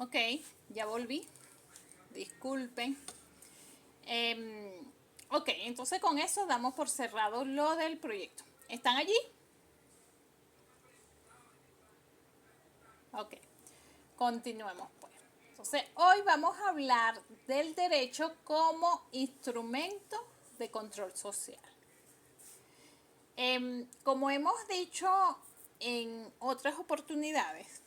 Ok, ya volví. Disculpen. Ok, entonces con eso damos por cerrado lo del proyecto. ¿Están allí? Ok, continuemos pues. Entonces, hoy vamos a hablar del derecho como instrumento de control social. Como hemos dicho en otras oportunidades,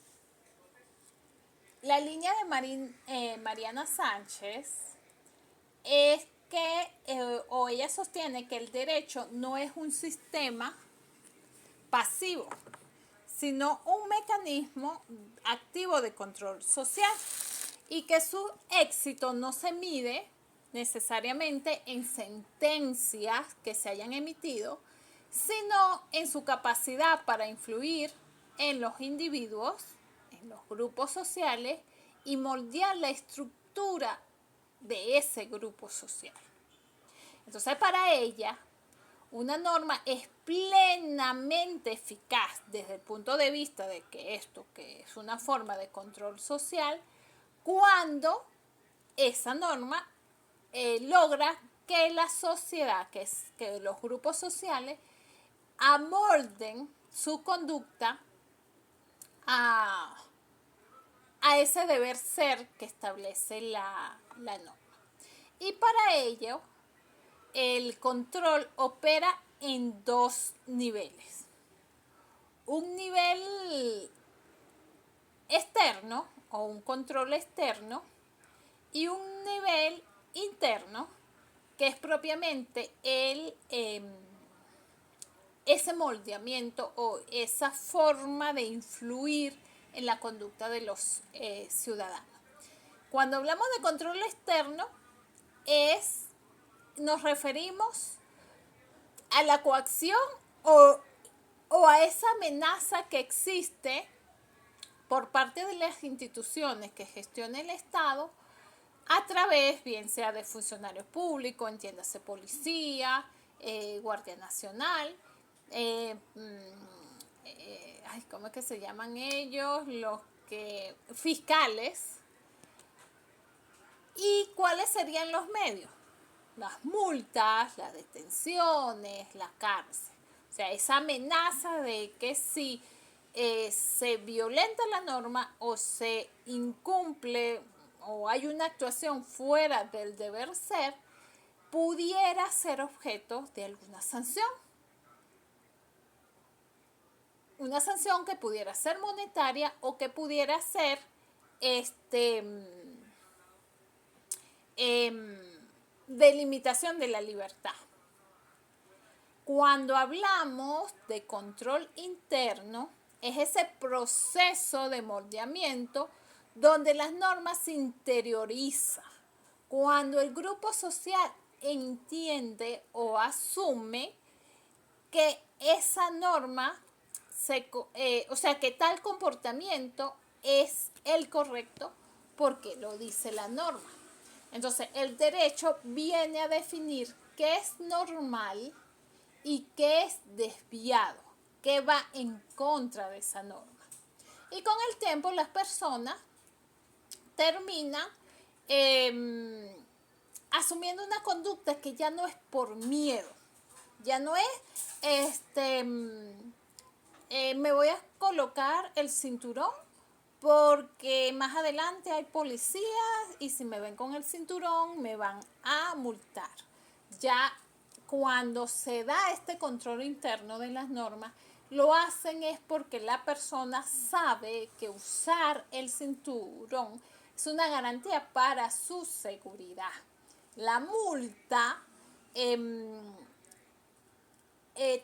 la línea de Mariana Sánchez es que, o ella sostiene que el derecho no es un sistema pasivo, sino un mecanismo activo de control social y que su éxito no se mide necesariamente en sentencias que se hayan emitido, sino en su capacidad para influir en los individuos, en los grupos sociales y moldear la estructura de ese grupo social. Entonces, para ella, una norma es plenamente eficaz desde el punto de vista de que esto, que es una forma de control social, cuando esa norma logra que la sociedad, que los grupos sociales amolden su conducta a, a ese deber ser que establece la norma. Y para ello, el control opera en dos niveles. Un nivel externo o un control externo y un nivel interno que es propiamente ese moldeamiento o esa forma de influir en la conducta de los ciudadanos. Cuando hablamos de control externo, nos referimos a la coacción o a esa amenaza que existe por parte de las instituciones que gestiona el Estado a través, bien sea de funcionarios públicos, entiéndase policía, Guardia Nacional, ¿cómo es que se llaman ellos? Los que fiscales. ¿Y cuáles serían los medios? Las multas, las detenciones, la cárcel. O sea, esa amenaza de que si se violenta la norma o se incumple o hay una actuación fuera del deber ser, pudiera ser objeto de alguna sanción. Una sanción que pudiera ser monetaria o que pudiera ser de limitación de la libertad. Cuando hablamos de control interno, es ese proceso de moldeamiento donde las normas se interiorizan. Cuando el grupo social entiende o asume que esa norma, o sea, que tal comportamiento es el correcto porque lo dice la norma. Entonces, el derecho viene a definir qué es normal y qué es desviado, qué va en contra de esa norma. Y con el tiempo las personas terminan asumiendo una conducta que ya no es por miedo, ya no es me voy a colocar el cinturón porque más adelante hay policías y si me ven con el cinturón me van a multar. Ya cuando se da este control interno de las normas, lo hacen es porque la persona sabe que usar el cinturón es una garantía para su seguridad. La multa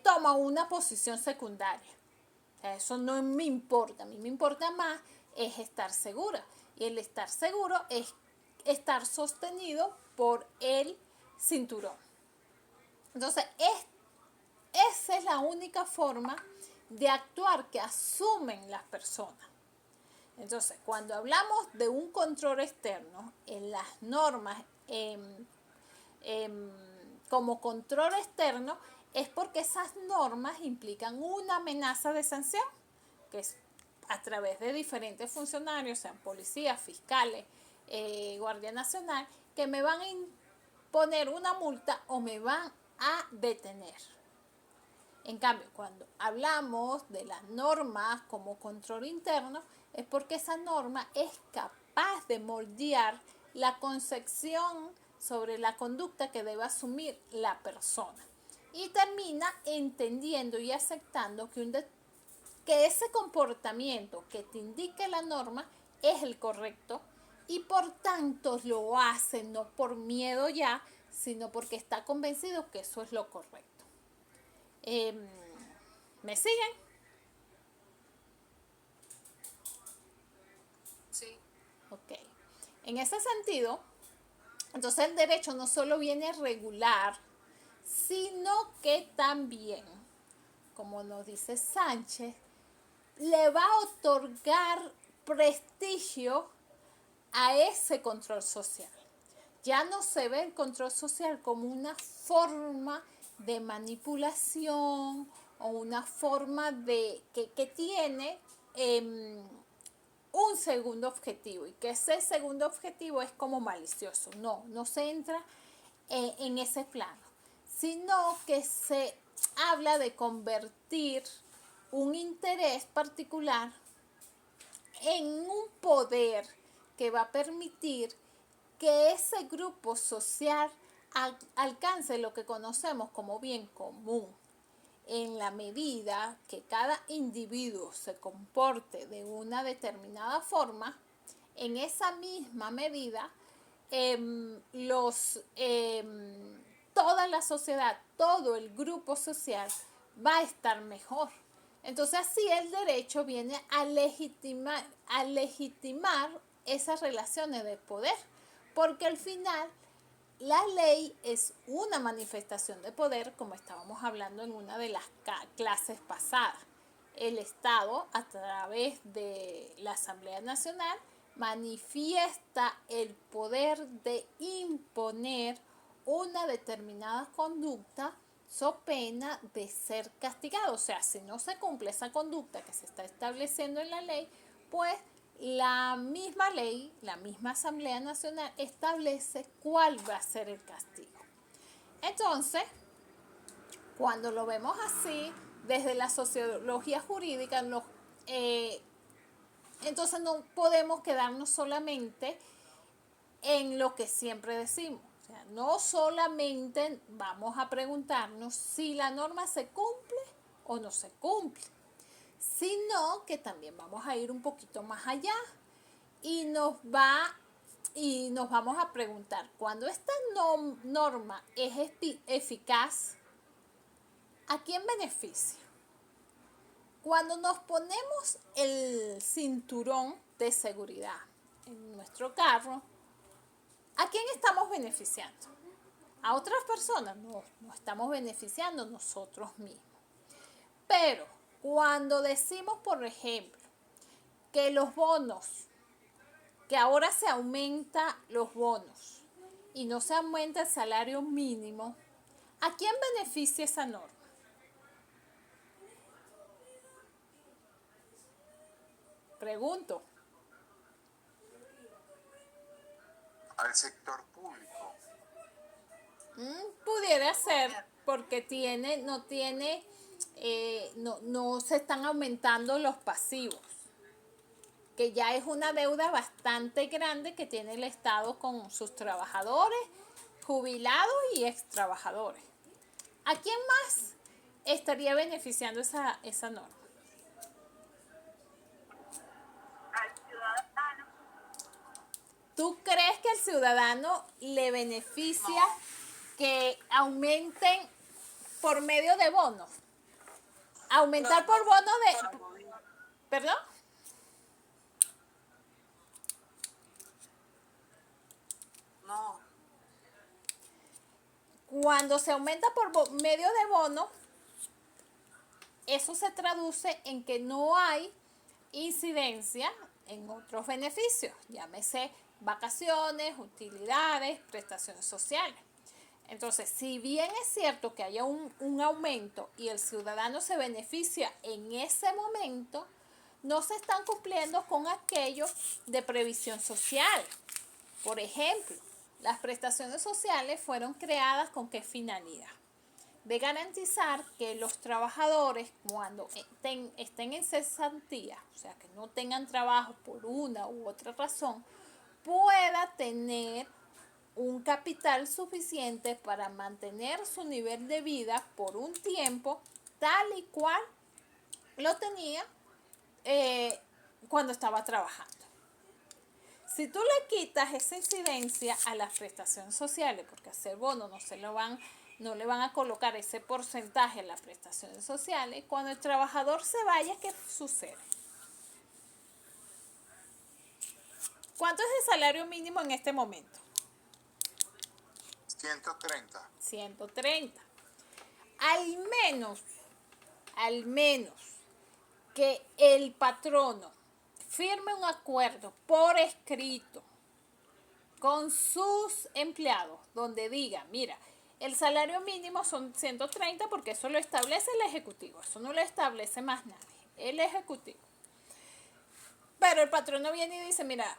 toma una posición secundaria. O sea, eso no me importa. A mí me importa más es estar segura. Y el estar seguro es estar sostenido por el cinturón. Entonces, esa es la única forma de actuar que asumen las personas. Entonces, cuando hablamos de un control externo, en las normas como control externo, es porque esas normas implican una amenaza de sanción, que es a través de diferentes funcionarios, sean policías, fiscales, Guardia Nacional, que me van a imponer una multa o me van a detener. En cambio, cuando hablamos de las normas como control interno, es porque esa norma es capaz de moldear la concepción sobre la conducta que debe asumir la persona. Y termina entendiendo y aceptando que ese comportamiento que te indique la norma es el correcto y por tanto lo hace no por miedo ya, sino porque está convencido que eso es lo correcto. ¿Me siguen? Sí. Ok. En ese sentido, entonces el derecho no solo viene a regular, sino que también, como nos dice Sánchez, le va a otorgar prestigio a ese control social. Ya no se ve el control social como una forma de manipulación o una forma de que tiene un segundo objetivo y que ese segundo objetivo es como malicioso. No se entra en ese plano, sino que se habla de convertir un interés particular en un poder que va a permitir que ese grupo social alcance lo que conocemos como bien común. En la medida que cada individuo se comporte de una determinada forma, en esa misma medida toda la sociedad, todo el grupo social va a estar mejor. Entonces así el derecho viene a legitimar esas relaciones de poder, porque al final la ley es una manifestación de poder, como estábamos hablando en una de las clases pasadas. El Estado, a través de la Asamblea Nacional, manifiesta el poder de imponer una determinada conducta so pena de ser castigado. O sea, si no se cumple esa conducta que se está estableciendo en la ley, pues la misma ley, la misma Asamblea Nacional establece cuál va a ser el castigo. Entonces, cuando lo vemos así, desde la sociología jurídica, entonces no podemos quedarnos solamente en lo que siempre decimos. O sea, no solamente vamos a preguntarnos si la norma se cumple o no se cumple, sino que también vamos a ir un poquito más allá y nos vamos a preguntar, cuando esta norma es eficaz, ¿a quién beneficia? Cuando nos ponemos el cinturón de seguridad en nuestro carro, ¿a quién estamos beneficiando? ¿A otras personas? No, nos estamos beneficiando nosotros mismos. Pero cuando decimos, por ejemplo, que los bonos, que ahora se aumenta los bonos y no se aumenta el salario mínimo, ¿a quién beneficia esa norma? Pregunto. Al sector público. Pudiera ser, porque no se están aumentando los pasivos, que ya es una deuda bastante grande que tiene el Estado con sus trabajadores, jubilados y ex trabajadores. ¿A quién más estaría beneficiando esa norma? Al ciudadano. ¿Tú crees que al ciudadano le beneficia que aumenten por medio de bonos? Aumentar por bonos de... ¿Perdón? No. Cuando se aumenta por medio de bonos, eso se traduce en que no hay incidencia en otros beneficios, llámese vacaciones, utilidades, prestaciones sociales. Entonces, si bien es cierto que haya un aumento y el ciudadano se beneficia en ese momento, no se están cumpliendo con aquello de previsión social. Por ejemplo, las prestaciones sociales fueron creadas ¿con qué finalidad? De garantizar que los trabajadores cuando estén en cesantía, o sea, que no tengan trabajo por una u otra razón, pueda tener un capital suficiente para mantener su nivel de vida por un tiempo tal y cual lo tenía cuando estaba trabajando. Si tú le quitas esa incidencia a las prestaciones sociales, porque a hacer bono no le van a colocar ese porcentaje en las prestaciones sociales, cuando el trabajador se vaya, ¿qué sucede? ¿Cuánto es el salario mínimo en este momento? 130. 130. Al menos que el patrono firme un acuerdo por escrito con sus empleados donde diga, mira, el salario mínimo son 130 porque eso lo establece el ejecutivo, eso no lo establece más nadie, el ejecutivo. Pero el patrono viene y dice, mira,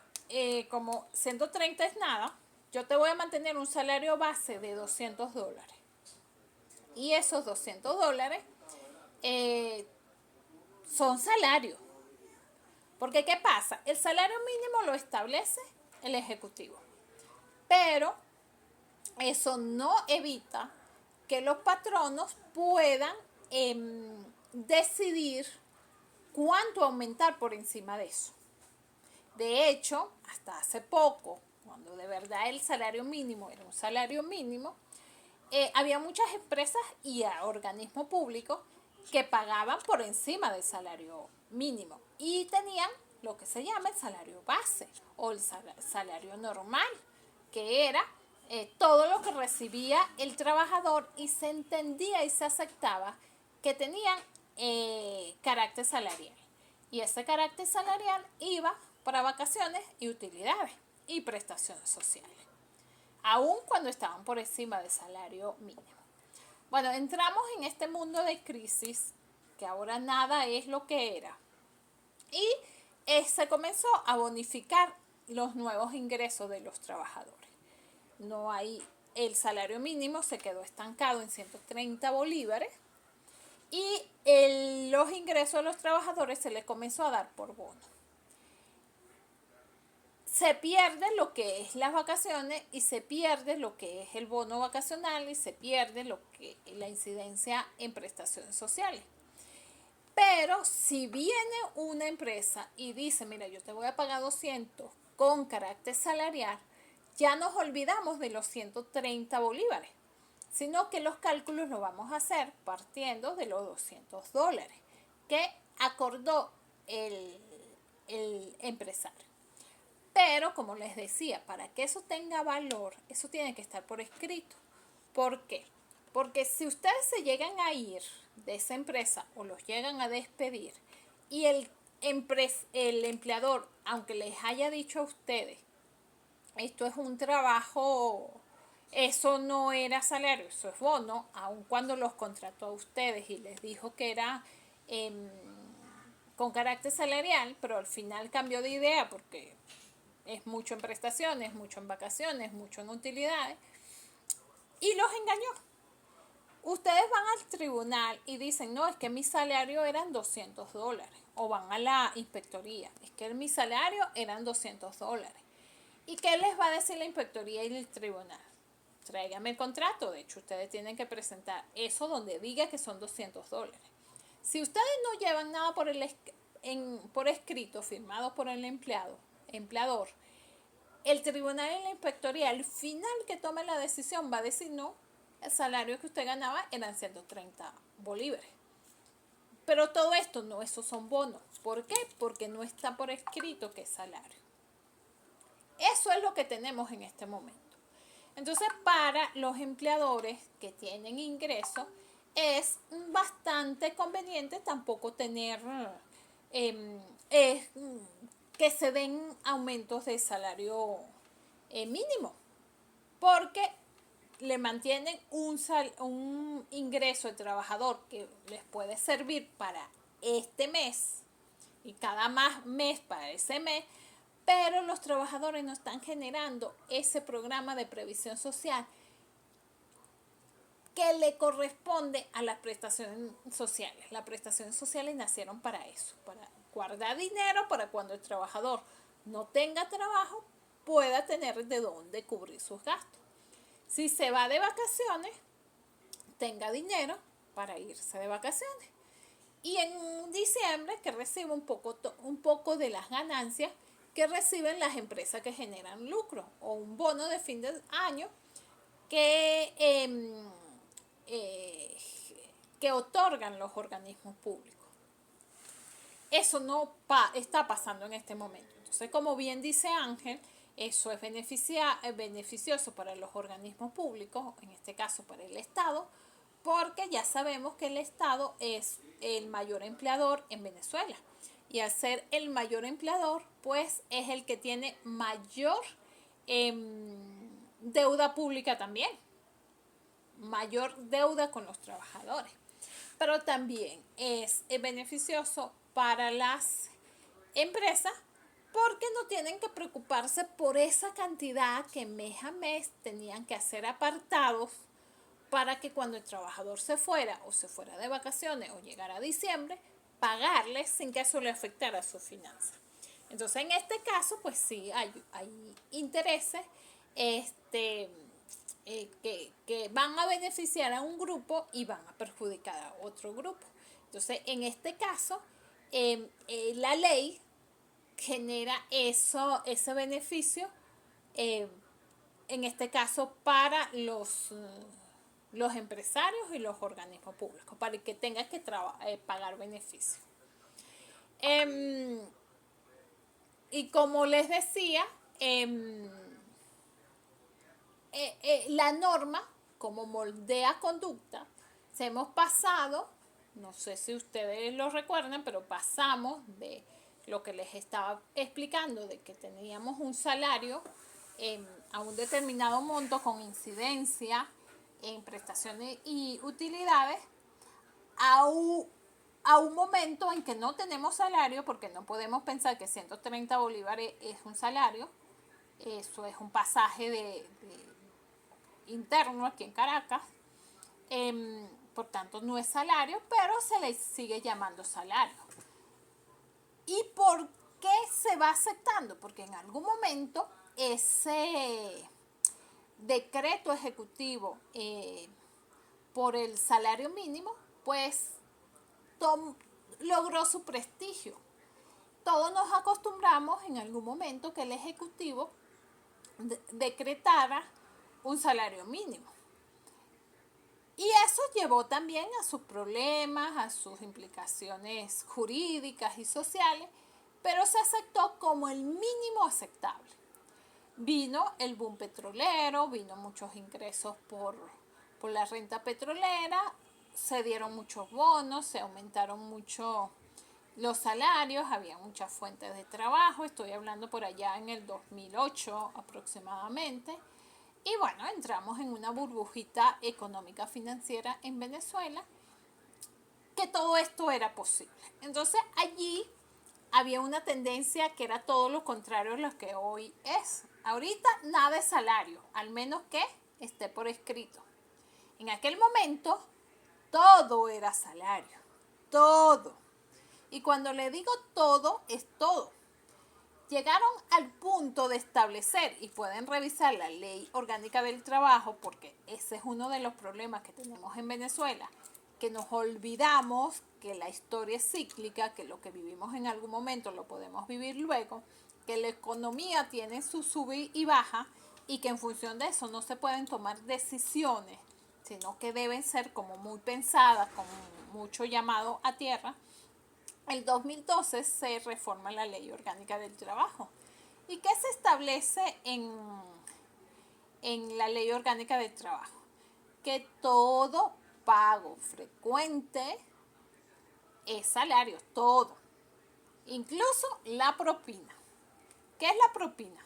como 130 es nada, yo te voy a mantener un salario base de $200. Y esos $200 son salarios. Porque ¿qué pasa? El salario mínimo lo establece el ejecutivo. Pero eso no evita que los patronos puedan decidir cuánto aumentar por encima de eso. De hecho, hasta hace poco, cuando de verdad el salario mínimo era un salario mínimo, había muchas empresas y organismos públicos que pagaban por encima del salario mínimo y tenían lo que se llama el salario base o el salario normal, que era todo lo que recibía el trabajador y se entendía y se aceptaba que tenían carácter salarial. Y ese carácter salarial iba para vacaciones y utilidades y prestaciones sociales, aun cuando estaban por encima del salario mínimo. Bueno, entramos en este mundo de crisis, que ahora nada es lo que era, y se comenzó a bonificar los nuevos ingresos de los trabajadores. No hay, el salario mínimo se quedó estancado en 130 bolívares y los ingresos de los trabajadores se les comenzó a dar por bono. Se pierde lo que es las vacaciones y se pierde lo que es el bono vacacional y se pierde lo que es la incidencia en prestaciones sociales. Pero si viene una empresa y dice, mira, yo te voy a pagar 200 con carácter salarial, ya nos olvidamos de los 130 bolívares, sino que los cálculos los vamos a hacer partiendo de los $200 que acordó el empresario. Pero, como les decía, para que eso tenga valor, eso tiene que estar por escrito. ¿Por qué? Porque si ustedes se llegan a ir de esa empresa o los llegan a despedir y el empleador, aunque les haya dicho a ustedes, esto es un trabajo, eso no era salario, eso es bono, aun cuando los contrató a ustedes y les dijo que era con carácter salarial, pero al final cambió de idea porque es mucho en prestaciones, mucho en vacaciones, mucho en utilidades, y los engañó. Ustedes van al tribunal y dicen, no, es que mi salario eran $200, o van a la inspectoría, es que mi salario eran $200. ¿Y qué les va a decir la inspectoría y el tribunal? Tráigame el contrato, de hecho ustedes tienen que presentar eso donde diga que son $200. Si ustedes no llevan nada por escrito, firmado por el empleador, el tribunal y la inspectoría al final que tome la decisión va a decir no, el salario que usted ganaba eran 130 bolívares. Pero todo esto no, esos son bonos. ¿Por qué? Porque no está por escrito que es salario. Eso es lo que tenemos en este momento. Entonces, para los empleadores que tienen ingresos, es bastante conveniente tampoco tener que se den aumentos de salario mínimo, porque le mantienen un ingreso de trabajador que les puede servir para este mes y cada mes para ese mes, pero los trabajadores no están generando ese programa de previsión social que le corresponde a las prestaciones sociales. Las prestaciones sociales nacieron para eso, para guardar dinero para cuando el trabajador no tenga trabajo pueda tener de dónde cubrir sus gastos. Si se va de vacaciones, tenga dinero para irse de vacaciones. Y en diciembre que reciba un poco de las ganancias que reciben las empresas que generan lucro o un bono de fin de año que, que otorgan los organismos públicos. Eso no está pasando en este momento. Entonces, como bien dice Ángel, eso es beneficioso para los organismos públicos, en este caso para el Estado, porque ya sabemos que el Estado es el mayor empleador en Venezuela. Y al ser el mayor empleador, pues es el que tiene mayor deuda pública también, mayor deuda con los trabajadores. Pero también es beneficioso para las empresas porque no tienen que preocuparse por esa cantidad que mes a mes tenían que hacer apartados para que cuando el trabajador se fuera o se fuera de vacaciones o llegara a diciembre, pagarles sin que eso le afectara a sus finanzas. Entonces, en este caso, pues sí, hay intereses que van a beneficiar a un grupo y van a perjudicar a otro grupo. Entonces, en este caso, la ley genera ese beneficio, en este caso, para los empresarios y los organismos públicos, para el que tenga que pagar beneficios. Y como les decía, la norma, como moldea conducta, se hemos pasado, no sé si ustedes lo recuerdan, pero pasamos de lo que les estaba explicando, de que teníamos un salario a un determinado monto con incidencia en prestaciones y utilidades, a un momento en que no tenemos salario, porque no podemos pensar que 130 bolívares es un salario, eso es un pasaje interno aquí en Caracas, por tanto no es salario, pero se le sigue llamando salario. ¿Y por qué se va aceptando? Porque en algún momento ese decreto ejecutivo por el salario mínimo, pues logró su prestigio. Todos nos acostumbramos en algún momento que el Ejecutivo decretara un salario mínimo. Y eso llevó también a sus problemas, a sus implicaciones jurídicas y sociales, pero se aceptó como el mínimo aceptable. Vino el boom petrolero, vino muchos ingresos por la renta petrolera, se dieron muchos bonos, se aumentaron mucho los salarios, había muchas fuentes de trabajo, estoy hablando por allá en el 2008 aproximadamente. Y bueno, entramos en una burbujita económica financiera en Venezuela, que todo esto era posible. Entonces allí había una tendencia que era todo lo contrario a lo que hoy es. Ahorita nada de salario, al menos que esté por escrito. En aquel momento todo era salario, todo. Y cuando le digo todo, es todo. Llegaron al punto de establecer, y pueden revisar la Ley Orgánica del Trabajo, porque ese es uno de los problemas que tenemos en Venezuela, que nos olvidamos que la historia es cíclica, que lo que vivimos en algún momento lo podemos vivir luego, que la economía tiene su sub y baja, y que en función de eso no se pueden tomar decisiones, sino que deben ser como muy pensadas, con mucho llamado a tierra. El 2012 se reforma la Ley Orgánica del Trabajo. ¿Y qué se establece en la Ley Orgánica del Trabajo? Que todo pago frecuente es salario, todo. Incluso la propina. ¿Qué es la propina?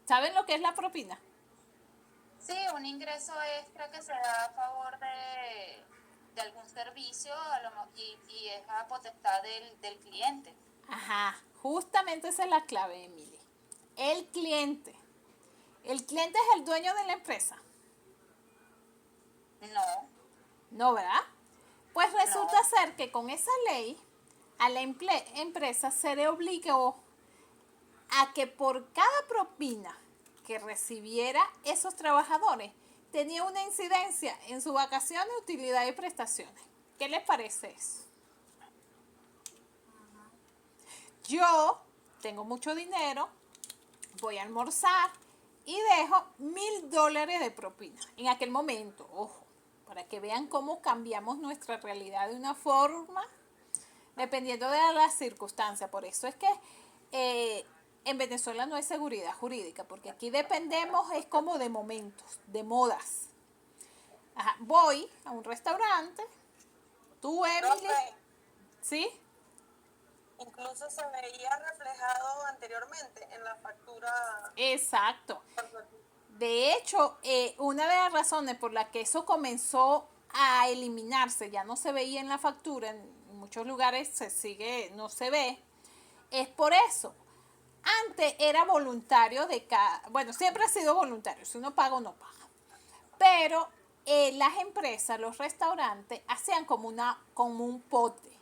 ¿Saben lo que es la propina? Sí, un ingreso extra que se da a favor de algún servicio y es a potestad del cliente. Ajá, justamente esa es la clave, Emily. El cliente. ¿El cliente es el dueño de la empresa? No, No, ¿verdad? Pues resulta no. ser que con esa ley a la empresa se le obligó a que por cada propina que recibiera esos trabajadores tenía una incidencia en su vacaciones, utilidad y prestaciones. ¿Qué les parece eso? Yo tengo mucho dinero, voy a almorzar y dejo $1,000 de propina. En aquel momento, ojo, para que vean cómo cambiamos nuestra realidad de una forma dependiendo de las circunstancias. Por eso es que en Venezuela no hay seguridad jurídica, porque aquí dependemos, es como de momentos, de modas. Ajá, voy a un restaurante, tú, Emily, Profe, ¿sí? incluso se veía reflejado anteriormente en la factura. Exacto. De hecho, una de las razones por las que eso comenzó a eliminarse, ya no se veía en la factura, en muchos lugares se sigue, no se ve, es por eso. Antes era voluntario de cada, bueno, siempre ha sido voluntario, si uno paga o no paga. Pero las empresas, los restaurantes, hacían como un pote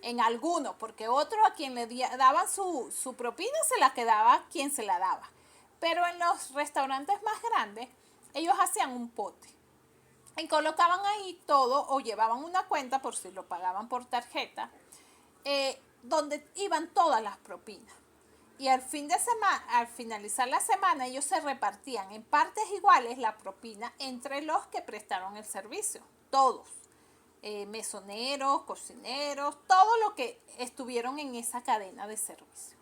en algunos, porque otros a quien le daban su propina se la quedaba quien se la daba. Pero en los restaurantes más grandes, ellos hacían un pote. Y colocaban ahí todo o llevaban una cuenta por si lo pagaban por tarjeta, donde iban todas las propinas. Y al finalizar la semana, ellos se repartían en partes iguales la propina entre los que prestaron el servicio, todos. Mesoneros, cocineros, todo lo que estuvieron en esa cadena de servicio.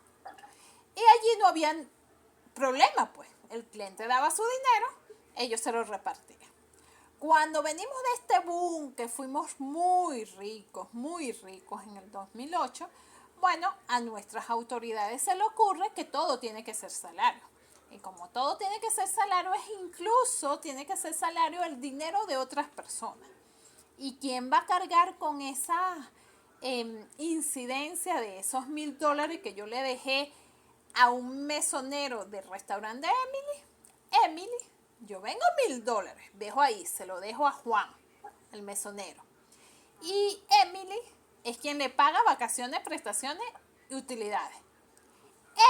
Y allí no había problema, pues. El cliente daba su dinero, ellos se lo repartían. Cuando venimos de este boom, que fuimos muy ricos en el 2008, bueno, a nuestras autoridades se le ocurre que todo tiene que ser salario. Y como todo tiene que ser salario, incluso tiene que ser salario el dinero de otras personas. ¿Y quién va a cargar con esa incidencia de esos $1,000 que yo le dejé a un mesonero del restaurante de Emily, yo vengo $1,000, dejo ahí, se lo dejo a Juan, el mesonero. Y Emily es quien le paga vacaciones, prestaciones y utilidades.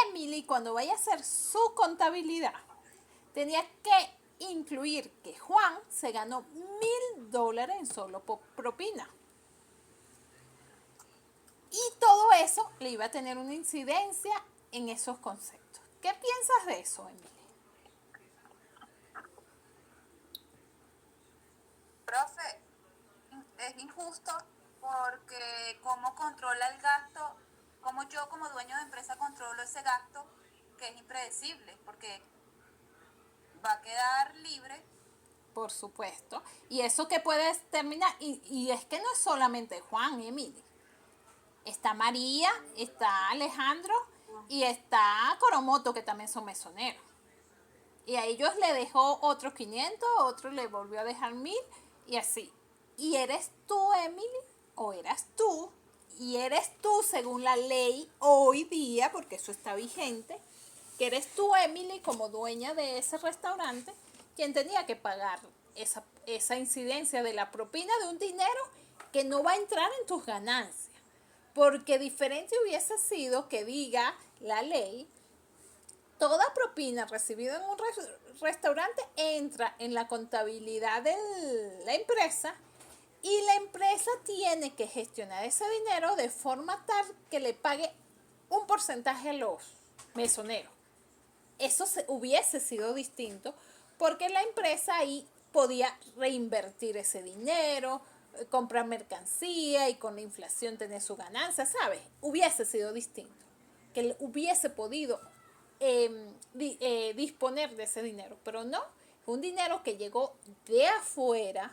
Emily, cuando vaya a hacer su contabilidad, tenía que incluir que Juan se ganó $1,000 en solo propina. Y todo eso le iba a tener una incidencia en esos conceptos. ¿Qué piensas de eso, Emily? Profe, es injusto porque cómo controla el gasto, cómo yo como dueño de empresa controlo ese gasto que es impredecible, porque va a quedar libre. Por supuesto. Y eso que puedes terminar, y es que no es solamente Juan, Emily. Está María, está Alejandro y está Coromoto, que también son mesoneros. Y a ellos le dejó otros 500, otro le volvió a dejar 1,000 y así. ¿Y eres tú, Emily? ¿O eras tú? Y eres tú, según la ley hoy día, porque eso está vigente, que eres tú, Emily, como dueña de ese restaurante, quien tenía que pagar esa incidencia de la propina de un dinero que no va a entrar en tus ganancias. Porque diferente hubiese sido que diga la ley, toda propina recibida en un restaurante entra en la contabilidad de la empresa y la empresa tiene que gestionar ese dinero de forma tal que le pague un porcentaje a los mesoneros. Eso hubiese sido distinto porque la empresa ahí podía reinvertir ese dinero, comprar mercancía y con la inflación tener su ganancia, ¿sabes? Hubiese sido distinto, que hubiese podido disponer de ese dinero, pero no, un dinero que llegó de afuera,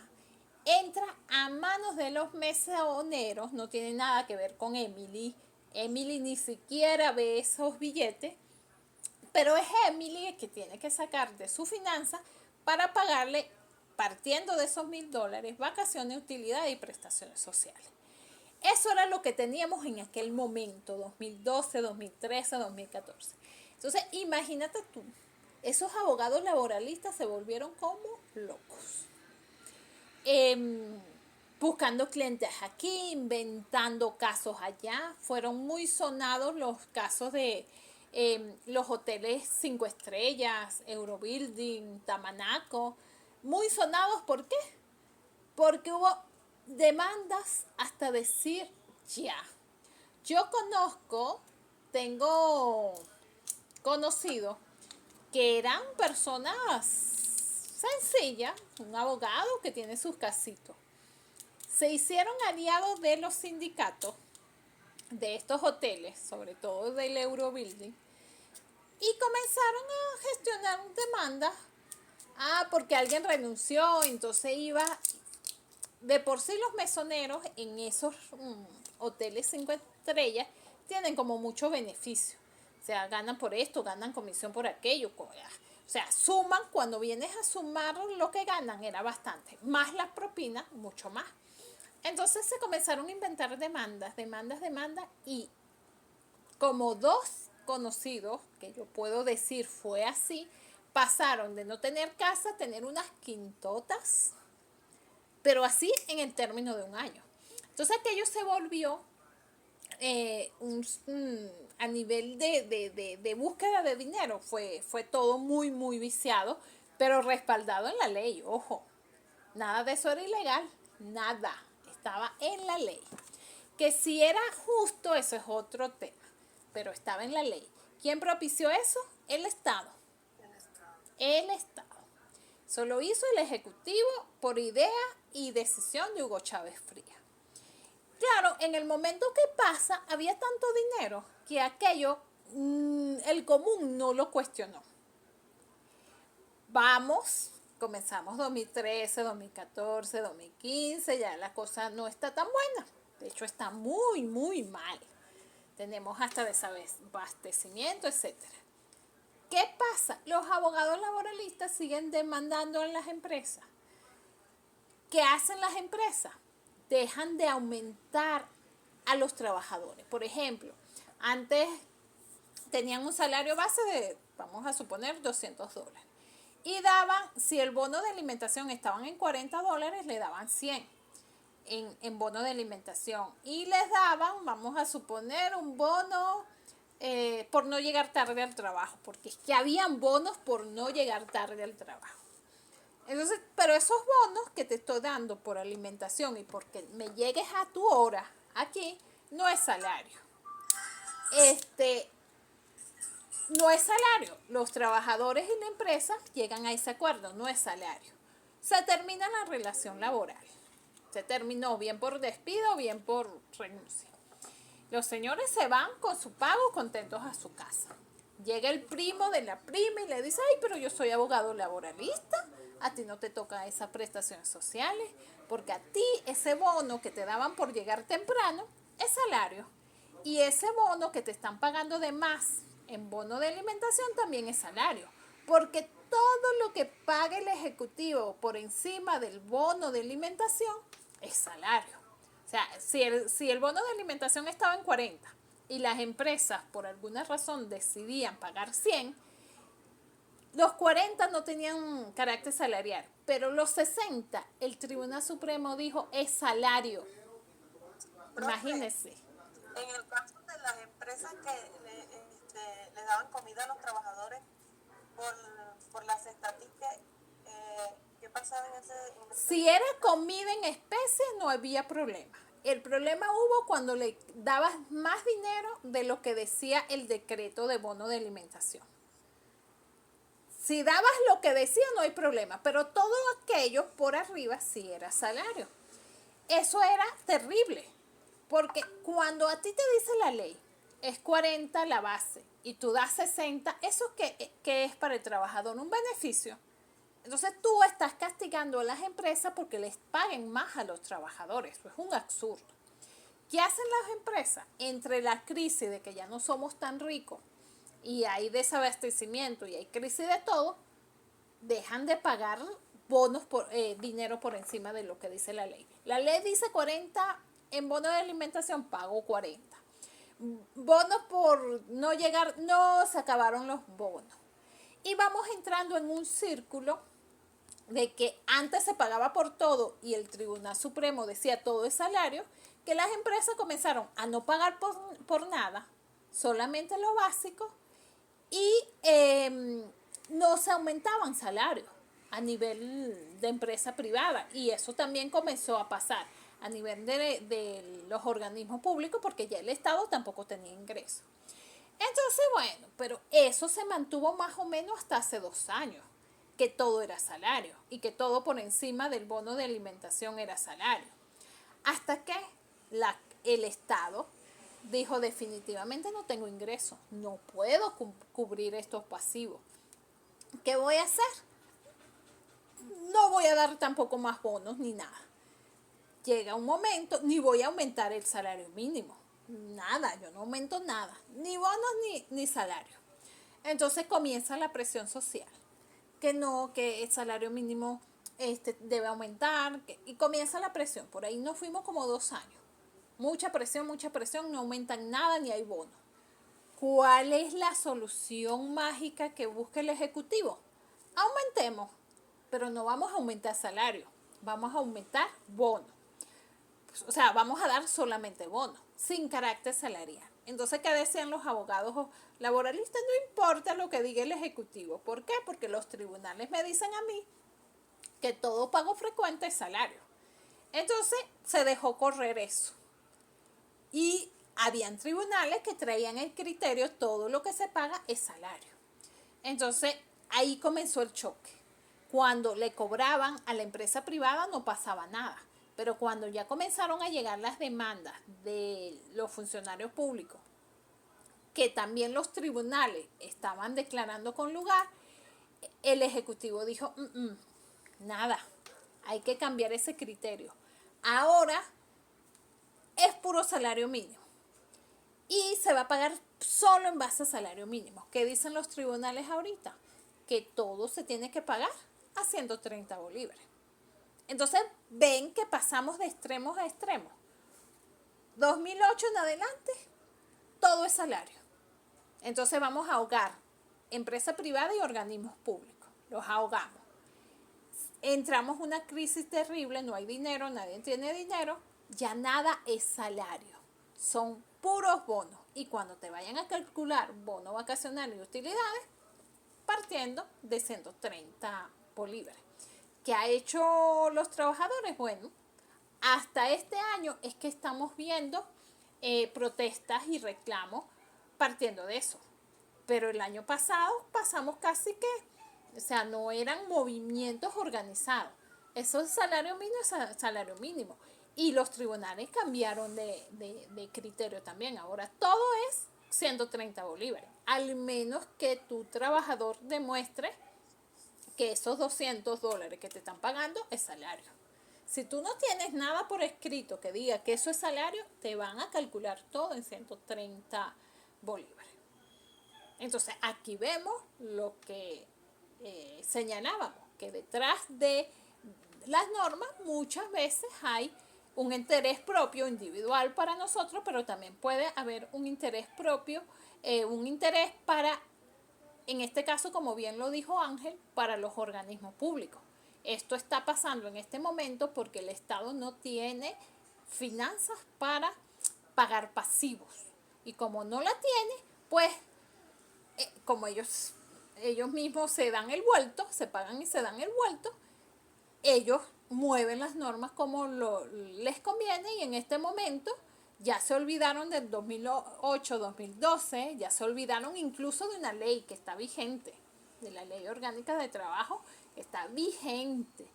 entra a manos de los mesoneros, no tiene nada que ver con Emily. Emily ni siquiera ve esos billetes, pero es Emily el que tiene que sacar de su finanza para pagarle partiendo de esos $1,000, vacaciones, utilidades y prestaciones sociales. Eso era lo que teníamos en aquel momento, 2012, 2013, 2014. Entonces, imagínate tú, esos abogados laboralistas se volvieron como locos. Buscando clientes aquí, inventando casos allá. Fueron muy sonados los casos de los hoteles 5 estrellas, Eurobuilding, Tamanaco. Muy sonados, ¿por qué? Porque hubo demandas hasta decir ya. Yo tengo conocidos que eran personas sencillas, un abogado que tiene sus casitos. Se hicieron aliados de los sindicatos de estos hoteles, sobre todo del Eurobuilding, y comenzaron a gestionar demandas. Porque alguien renunció, entonces iba. De por sí los mesoneros en esos hoteles 5 estrellas tienen como mucho beneficio. O sea, ganan por esto, ganan comisión por aquello. O sea, suman, cuando vienes a sumar lo que ganan era bastante. Más las propinas, mucho más. Entonces se comenzaron a inventar demandas. Y como 2 conocidos, que yo puedo decir fue así, pasaron de no tener casa a tener unas quintotas, pero así en el término de un año. Entonces aquello se volvió a nivel de búsqueda de dinero, fue todo muy, muy viciado, pero respaldado en la ley, ojo. Nada de eso era ilegal, nada, estaba en la ley. Que si era justo, eso es otro tema, pero estaba en la ley. ¿Quién propició eso? El Estado. El Estado. Eso lo hizo el Ejecutivo por idea y decisión de Hugo Chávez Frías. Claro, en el momento que pasa, había tanto dinero que aquello, el común no lo cuestionó. Comenzamos 2013, 2014, 2015, ya la cosa no está tan buena. De hecho, está muy, muy mal. Tenemos hasta desabastecimiento, etcétera. ¿Qué pasa? Los abogados laboralistas siguen demandando a las empresas. ¿Qué hacen las empresas? Dejan de aumentar a los trabajadores. Por ejemplo, antes tenían un salario base de, vamos a suponer, $200. Y daban, si el bono de alimentación estaban en $40, le daban 100 en bono de alimentación. Y les daban, vamos a suponer, un bono por no llegar tarde al trabajo, porque es que habían bonos por no llegar tarde al trabajo. Entonces, pero esos bonos que te estoy dando por alimentación y porque me llegues a tu hora aquí, no es salario. No es salario. Los trabajadores y la empresa llegan a ese acuerdo, no es salario. Se termina la relación laboral. Se terminó bien por despido o bien por renuncia. Los señores se van con su pago contentos a su casa. Llega el primo de la prima y le dice, ay, pero yo soy abogado laboralista, a ti no te tocan esas prestaciones sociales, porque a ti ese bono que te daban por llegar temprano es salario. Y ese bono que te están pagando de más en bono de alimentación también es salario. Porque todo lo que pague el ejecutivo por encima del bono de alimentación es salario. O sea, si el bono de alimentación estaba en 40 y las empresas por alguna razón decidían pagar 100, los 40 no tenían carácter salarial, pero los 60, el Tribunal Supremo dijo es salario. Imagínense. En el caso de las empresas que le daban comida a los trabajadores por las estadísticas, ¿qué pasaba en ese Si era comida en especie, no había problema. El problema hubo cuando le dabas más dinero de lo que decía el decreto de bono de alimentación. Si dabas lo que decía, no hay problema, pero todo aquello por arriba sí era salario. Eso era terrible, porque cuando a ti te dice la ley, es 40 la base, y tú das 60, ¿eso qué es para el trabajador? Un beneficio. Entonces tú estás castigando a las empresas porque les paguen más a los trabajadores. Eso es un absurdo. ¿Qué hacen las empresas? Entre la crisis de que ya no somos tan ricos y hay desabastecimiento y hay crisis de todo, dejan de pagar bonos dinero por encima de lo que dice la ley. La ley dice 40 en bono de alimentación, pago 40. Bonos por no llegar, no, se acabaron los bonos. Y vamos entrando en un círculo de que antes se pagaba por todo y el Tribunal Supremo decía todo es salario, que las empresas comenzaron a no pagar por nada, solamente lo básico, y no se aumentaban salarios a nivel de empresa privada, y eso también comenzó a pasar a nivel de los organismos públicos, porque ya el Estado tampoco tenía ingresos. Entonces, bueno, pero eso se mantuvo más o menos hasta hace 2 años, que todo era salario y que todo por encima del bono de alimentación era salario. Hasta que el Estado dijo definitivamente no tengo ingresos, no puedo cubrir estos pasivos. ¿Qué voy a hacer? No voy a dar tampoco más bonos ni nada. Llega un momento, ni voy a aumentar el salario mínimo. Nada, yo no aumento nada, ni bonos ni salario. Entonces comienza la presión social, que no, que el salario mínimo debe aumentar, y comienza la presión. Por ahí nos fuimos como 2 años. Mucha presión, no aumentan nada ni hay bonos. ¿Cuál es la solución mágica que busca el Ejecutivo? Aumentemos, pero no vamos a aumentar salario, vamos a aumentar bonos. O sea, vamos a dar solamente bonos, sin carácter salarial. Entonces, ¿qué decían los abogados laboralistas? No importa lo que diga el Ejecutivo. ¿Por qué? Porque los tribunales me dicen a mí que todo pago frecuente es salario. Entonces, se dejó correr eso. Y habían tribunales que traían el criterio, todo lo que se paga es salario. Entonces, ahí comenzó el choque. Cuando le cobraban a la empresa privada no pasaba nada. Pero cuando ya comenzaron a llegar las demandas de los funcionarios públicos, que también los tribunales estaban declarando con lugar, el Ejecutivo dijo, nada, hay que cambiar ese criterio. Ahora es puro salario mínimo. Y se va a pagar solo en base a salario mínimo. ¿Qué dicen los tribunales ahorita? Que todo se tiene que pagar a 130 bolívares. Entonces, ven que pasamos de extremos a extremos. 2008 en adelante, todo es salario. Entonces vamos a ahogar empresa privada y organismos públicos. Los ahogamos. Entramos en una crisis terrible, no hay dinero, nadie tiene dinero, ya nada es salario. Son puros bonos. Y cuando te vayan a calcular bono vacacional y utilidades, partiendo de 130 bolívares. ¿Qué ha hecho los trabajadores? Bueno, hasta este año es que estamos viendo protestas y reclamos partiendo de eso. Pero el año pasado pasamos casi que, o sea, no eran movimientos organizados. Eso es salario mínimo, es salario mínimo. Y los tribunales cambiaron de criterio también. Ahora todo es 130 bolívares. Al menos que tu trabajador demuestre que esos $200 que te están pagando es salario. Si tú no tienes nada por escrito que diga que eso es salario, te van a calcular todo en 130 bolívares. Entonces, aquí vemos lo que señalábamos, que detrás de las normas muchas veces hay un interés propio individual para nosotros, pero también puede haber un interés propio, un interés para, en este caso, como bien lo dijo Ángel, para los organismos públicos. Esto está pasando en este momento porque el Estado no tiene finanzas para pagar pasivos. Y como no la tiene, pues, como ellos mismos se dan el vuelto, se pagan y se dan el vuelto, ellos mueven las normas como les conviene, y en este momento ya se olvidaron del 2008-2012, ya se olvidaron incluso de una ley que está vigente, de la Ley Orgánica de Trabajo, está vigente.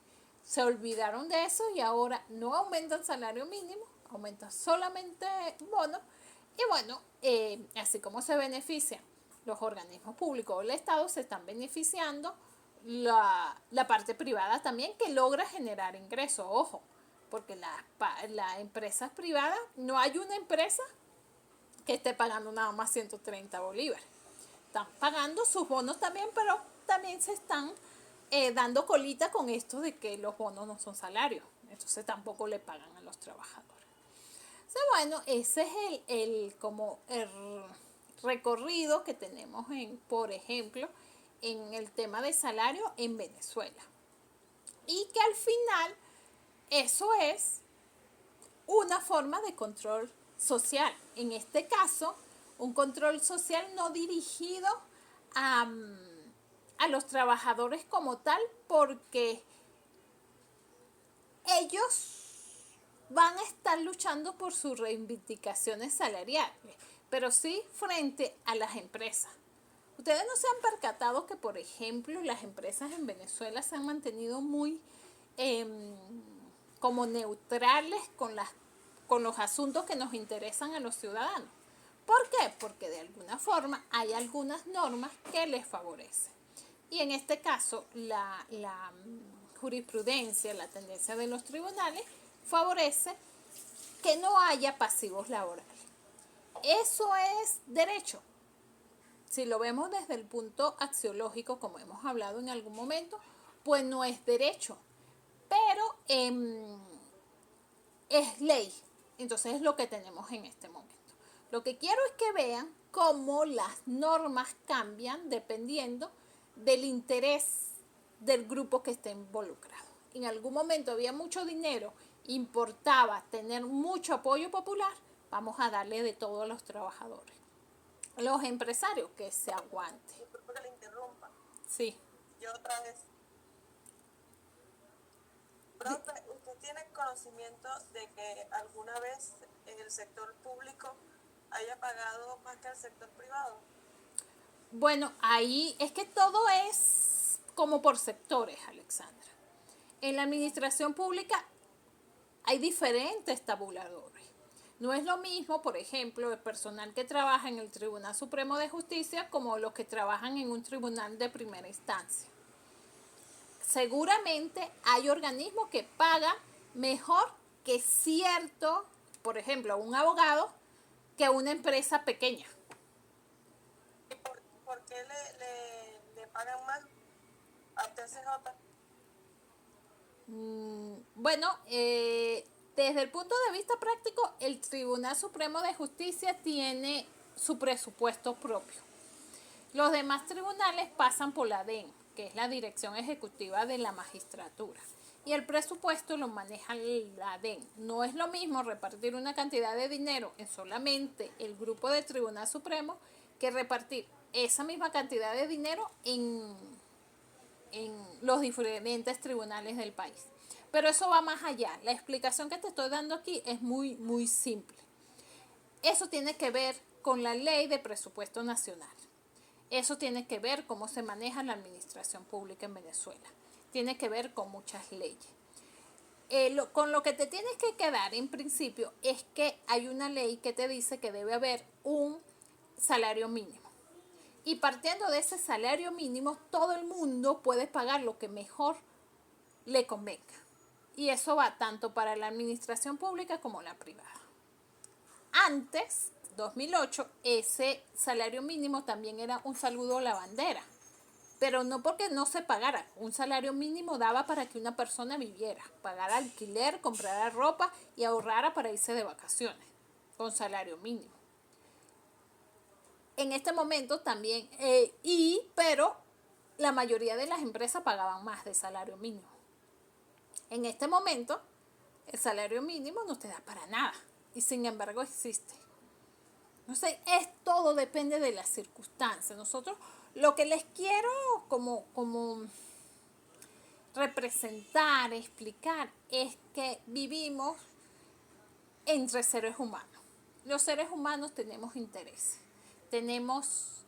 Se olvidaron de eso y ahora no aumentan salario mínimo, aumentan solamente bonos. Y bueno, así como se benefician los organismos públicos o el Estado, se están beneficiando la parte privada también, que logra generar ingresos. Ojo, porque las empresas privadas, no hay una empresa que esté pagando nada más 130 bolívares. Están pagando sus bonos también, pero también se están dando colita con esto de que los bonos no son salarios, entonces tampoco le pagan a los trabajadores. Entonces, bueno, ese es como el recorrido que tenemos por ejemplo, en el tema de salario en Venezuela. Y que al final eso es una forma de control social. En este caso, un control social no dirigido a los trabajadores como tal, porque ellos van a estar luchando por sus reivindicaciones salariales, pero sí frente a las empresas. Ustedes no se han percatado que, por ejemplo, las empresas en Venezuela se han mantenido muy como neutrales con los asuntos que nos interesan a los ciudadanos. ¿Por qué? Porque de alguna forma hay algunas normas que les favorecen. Y en este caso, la jurisprudencia, la tendencia de los tribunales, favorece que no haya pasivos laborales. Eso es derecho. Si lo vemos desde el punto axiológico, como hemos hablado en algún momento, pues no es derecho, pero es ley. Entonces es lo que tenemos en este momento. Lo que quiero es que vean cómo las normas cambian dependiendo del interés del grupo que esté involucrado. En algún momento había mucho dinero, importaba tener mucho apoyo popular, vamos a darle de todo a los trabajadores. Los empresarios, que se aguante. Disculpe que le interrumpa. Sí. Yo otra vez. Profe, ¿usted tiene conocimiento de que alguna vez en el sector público haya pagado más que el sector privado? Bueno, ahí es que todo es como por sectores, Alexandra. En la administración pública hay diferentes tabuladores. No es lo mismo, por ejemplo, el personal que trabaja en el Tribunal Supremo de Justicia como los que trabajan en un tribunal de primera instancia. Seguramente hay organismos que pagan mejor que cierto, por ejemplo, un abogado, que una empresa pequeña. ¿Por qué le pagan más a TCJ? Bueno, desde el punto de vista práctico, el Tribunal Supremo de Justicia tiene su presupuesto propio. Los demás tribunales pasan por la DEN, que es la Dirección Ejecutiva de la Magistratura. Y el presupuesto lo maneja la DEN. No es lo mismo repartir una cantidad de dinero en solamente el grupo del Tribunal Supremo que repartir esa misma cantidad de dinero en los diferentes tribunales del país. Pero eso va más allá. La explicación que te estoy dando aquí es muy, muy simple. Eso tiene que ver con la ley de presupuesto nacional. Eso tiene que ver cómo se maneja la administración pública en Venezuela. Tiene que ver con muchas leyes. Con lo que te tienes que quedar en principio es que hay una ley que te dice que debe haber un salario mínimo. Y partiendo de ese salario mínimo, todo el mundo puede pagar lo que mejor le convenga. Y eso va tanto para la administración pública como la privada. Antes, 2008, ese salario mínimo también era un saludo a la bandera. Pero no porque no se pagara. Un salario mínimo daba para que una persona viviera, pagara alquiler, comprara ropa y ahorrara para irse de vacaciones con salario mínimo. En este momento también, pero la mayoría de las empresas pagaban más de salario mínimo. En este momento, el salario mínimo no te da para nada y sin embargo existe. No sé, todo depende de las circunstancias. Nosotros lo que les quiero como representar, explicar, es que vivimos entre seres humanos. Los seres humanos tenemos intereses. Tenemos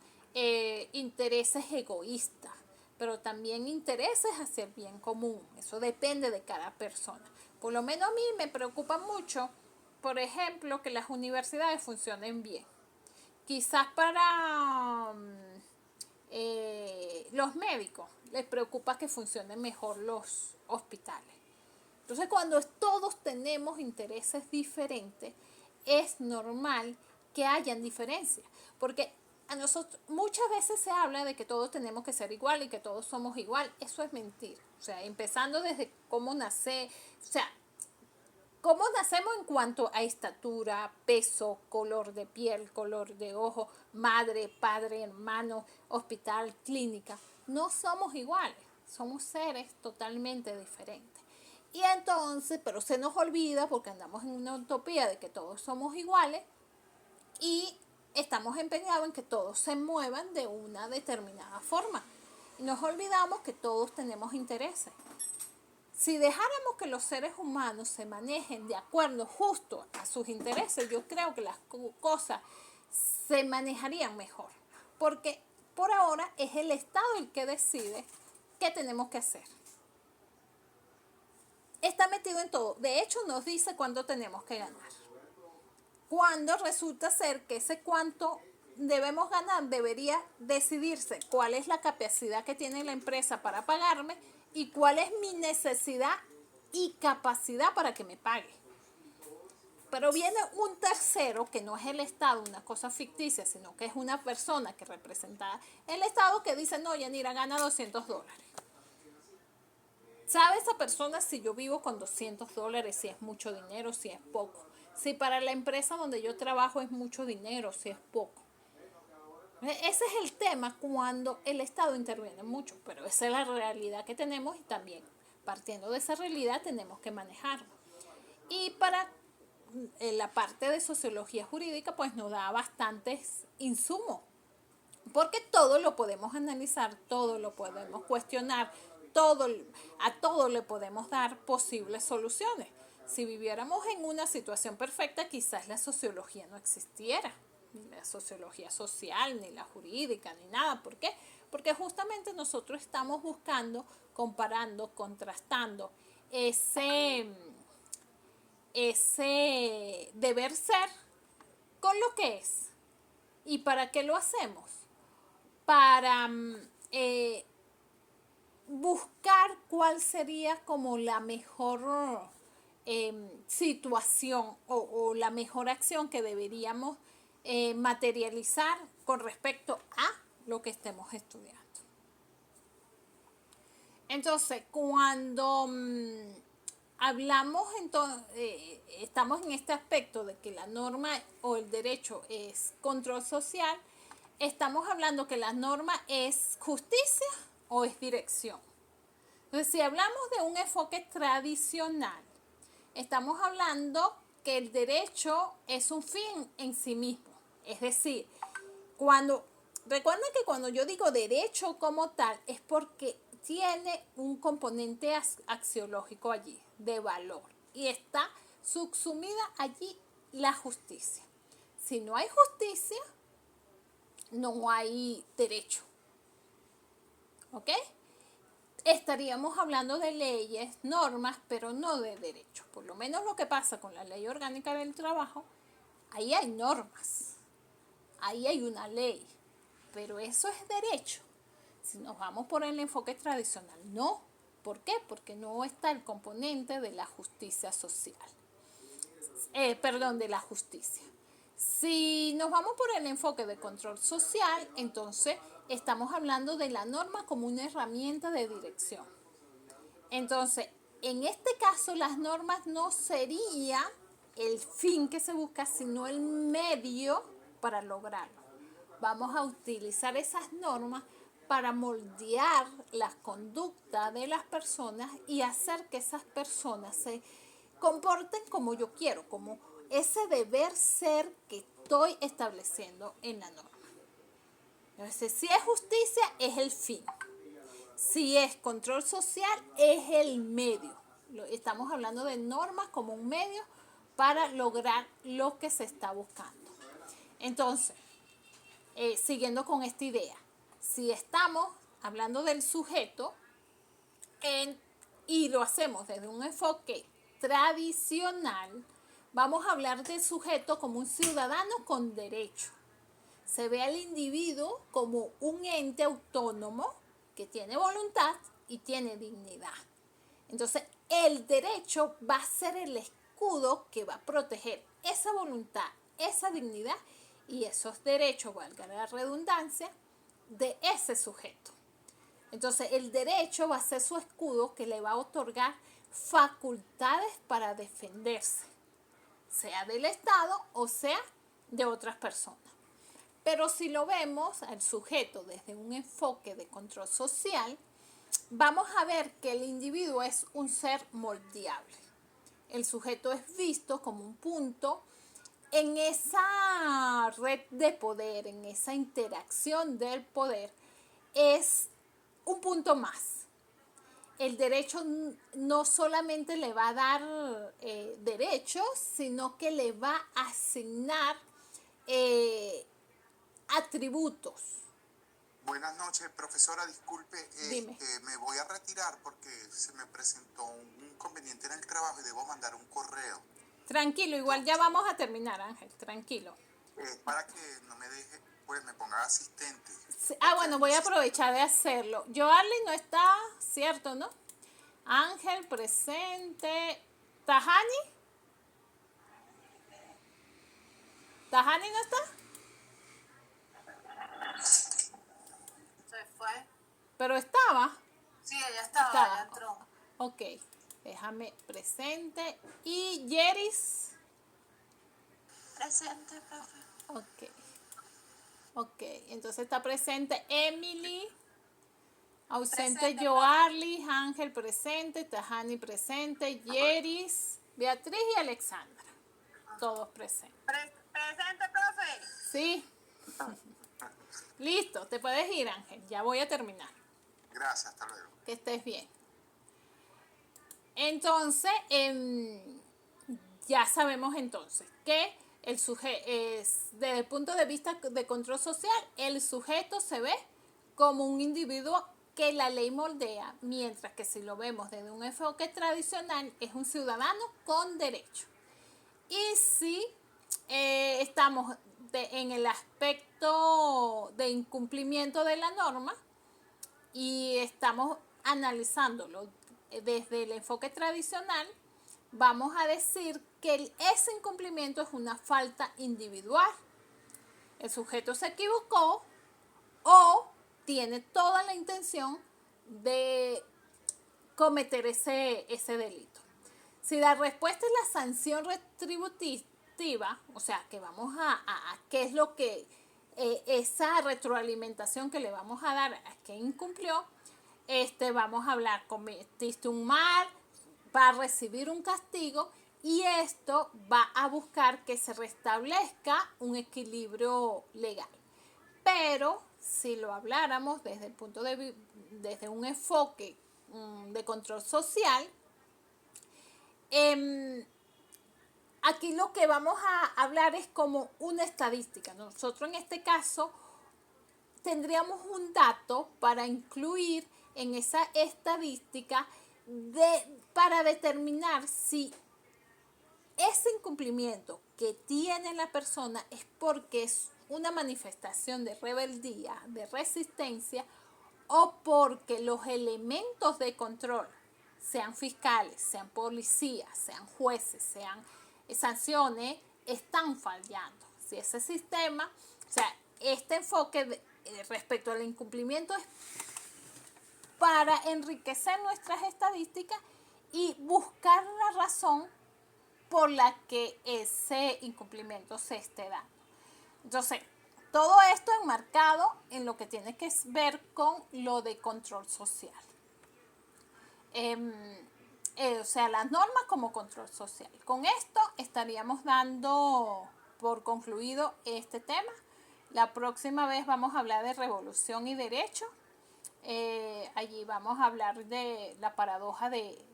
intereses egoístas, pero también intereses hacia el bien común. Eso depende de cada persona. Por lo menos a mí me preocupa mucho, por ejemplo, que las universidades funcionen bien. Quizás para los médicos les preocupa que funcionen mejor los hospitales. Entonces, cuando todos tenemos intereses diferentes, es normal que hayan diferencias. Porque a nosotros muchas veces se habla de que todos tenemos que ser igual y que todos somos igual. Eso es mentira. O sea, empezando desde cómo nace, o sea, cómo nacemos en cuanto a estatura, peso, color de piel, color de ojo, madre, padre, hermano, hospital, clínica. No somos iguales, somos seres totalmente diferentes. Y entonces, pero se nos olvida porque andamos en una utopía de que todos somos iguales y estamos empeñados en que todos se muevan de una determinada forma. Y nos olvidamos que todos tenemos intereses. Si dejáramos que los seres humanos se manejen de acuerdo justo a sus intereses, yo creo que las cosas se manejarían mejor. Porque por ahora es el Estado el que decide qué tenemos que hacer. Está metido en todo. De hecho, nos dice cuándo tenemos que ganar. Cuando resulta ser que ese cuánto debemos ganar debería decidirse cuál es la capacidad que tiene la empresa para pagarme y cuál es mi necesidad y capacidad para que me pague. Pero viene un tercero que no es el Estado, una cosa ficticia, sino que es una persona que representa el Estado que dice, no, Yanira, gana $200. ¿Sabe esa persona si yo vivo con $200, si es mucho dinero, si es poco? Si para la empresa donde yo trabajo es mucho dinero, si es poco. Ese es el tema cuando el Estado interviene mucho, pero esa es la realidad que tenemos y también partiendo de esa realidad tenemos que manejarlo. Y para la parte de sociología jurídica pues nos da bastantes insumos, porque todo lo podemos analizar, todo lo podemos cuestionar, a todo le podemos dar posibles soluciones. Si viviéramos en una situación perfecta, quizás la sociología no existiera, ni la sociología social, ni la jurídica, ni nada. ¿Por qué? Porque justamente nosotros estamos buscando, comparando, contrastando ese deber ser con lo que es. ¿Y para qué lo hacemos? Para buscar cuál sería como la mejor situación o la mejor acción que deberíamos materializar con respecto a lo que estemos estudiando. Entonces, cuando hablamos, estamos en este aspecto de que la norma o el derecho es control social, estamos hablando que la norma es justicia o es dirección. Entonces, si hablamos de un enfoque tradicional, estamos hablando que el derecho es un fin en sí mismo. Es decir, recuerden que cuando yo digo derecho como tal, es porque tiene un componente axiológico allí, de valor. Y está subsumida allí la justicia. Si no hay justicia, no hay derecho. ¿Ok? Estaríamos hablando de leyes, normas, pero no de derechos. Por lo menos lo que pasa con la Ley Orgánica del Trabajo, ahí hay normas, ahí hay una ley, pero eso es derecho. Si nos vamos por el enfoque tradicional, no. ¿Por qué? Porque no está el componente de la justicia social. De la justicia. Si nos vamos por el enfoque de control social, entonces estamos hablando de la norma como una herramienta de dirección. Entonces, en este caso, las normas no sería el fin que se busca, sino el medio para lograrlo. Vamos a utilizar esas normas para moldear la conducta de las personas y hacer que esas personas se comporten como yo quiero, como ese deber ser que estoy estableciendo en la norma. Entonces, si es justicia, es el fin. Si es control social, es el medio. Estamos hablando de normas como un medio para lograr lo que se está buscando. Entonces, siguiendo con esta idea, si estamos hablando del sujeto y lo hacemos desde un enfoque tradicional, vamos a hablar del sujeto como un ciudadano con derecho. Se ve al individuo como un ente autónomo que tiene voluntad y tiene dignidad. Entonces, el derecho va a ser el escudo que va a proteger esa voluntad, esa dignidad y esos derechos, valga la redundancia, de ese sujeto. Entonces el derecho va a ser su escudo que le va a otorgar facultades para defenderse, sea del Estado o sea de otras personas. Pero si lo vemos al sujeto desde un enfoque de control social, vamos a ver que el individuo es un ser moldeable. El sujeto es visto como un punto en esa red de poder, en esa interacción del poder, es un punto más. El derecho no solamente le va a dar derechos, sino que le va a asignar atributos. Buenas noches, profesora. Disculpe, Dime. me voy a retirar porque se me presentó un inconveniente en el trabajo y debo mandar un correo. Tranquilo, igual ya vamos a terminar, Ángel, tranquilo. Para que no me deje, pues me ponga asistente. Sí, bueno, voy a aprovechar de hacerlo. Joarly no está, ¿cierto, no? Ángel, presente. ¿Tajani? ¿Tajani no está? Se fue. Pero estaba. Sí, ella estaba, Estaba. ella entró. Ok, déjame presente. ¿Y Yeris? Presente, profe. Ok. Ok, entonces está presente Emily. Ausente Presente, Joarly, Ángel presente, Tajani presente, Yeris, Beatriz y Alexandra. Todos presentes. Presente, profe. ¿Sí? Listo, te puedes ir, Ángel. Ya voy a terminar. Gracias, hasta luego. Que estés bien. Entonces, ya sabemos entonces que el sujeto es, desde el punto de vista de control social, el sujeto se ve como un individuo que la ley moldea, mientras que si lo vemos desde un enfoque tradicional, es un ciudadano con derecho. Y si estamos en el aspecto de incumplimiento de la norma y estamos analizándolo desde el enfoque tradicional, vamos a decir que ese incumplimiento es una falta individual. El sujeto se equivocó o tiene toda la intención de cometer ese delito. Si la respuesta es la sanción retributiva, o sea, que vamos a qué es lo que esa retroalimentación que le vamos a dar a que incumplió, vamos a hablar, cometiste un mal, va a recibir un castigo y esto va a buscar que se restablezca un equilibrio legal. Pero si lo habláramos desde el punto de desde un enfoque de control social, aquí lo que vamos a hablar es como una estadística. Nosotros en este caso tendríamos un dato para incluir en esa estadística para determinar si ese incumplimiento que tiene la persona es porque es una manifestación de rebeldía, de resistencia, o porque los elementos de control, sean fiscales, sean policías, sean jueces, sean sanciones, están fallando. Si ese sistema, o sea, este enfoque respecto al incumplimiento es para enriquecer nuestras estadísticas y buscar la razón por la que ese incumplimiento se esté dando. Entonces, todo esto enmarcado en lo que tiene que ver con lo de control social. O sea, las normas como control social. Con esto estaríamos dando por concluido este tema. La próxima vez vamos a hablar de revolución y derecho. Allí vamos a hablar de la paradoja de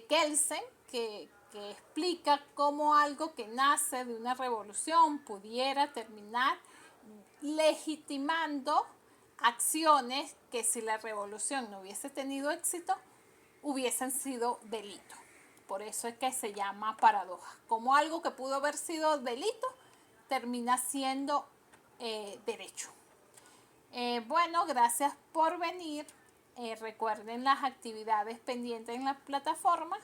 Kelsen, que explica cómo algo que nace de una revolución pudiera terminar legitimando acciones que si la revolución no hubiese tenido éxito, hubiesen sido delito. Por eso es que se llama paradoja. Como algo que pudo haber sido delito, termina siendo derecho. Bueno, gracias por venir. Recuerden las actividades pendientes en la plataforma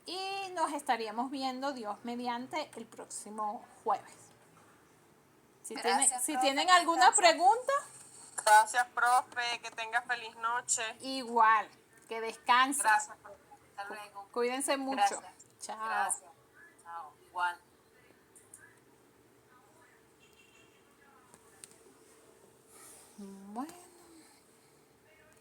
y nos estaríamos viendo, Dios mediante, el próximo jueves. Si Gracias, profe, tienen que alguna descansen. pregunta, Gracias, profe. Que tenga feliz noche. igual, que descansen. Gracias, profe. Hasta luego. Cuídense mucho. Gracias. Chao. Gracias. Chao. Igual. Bueno.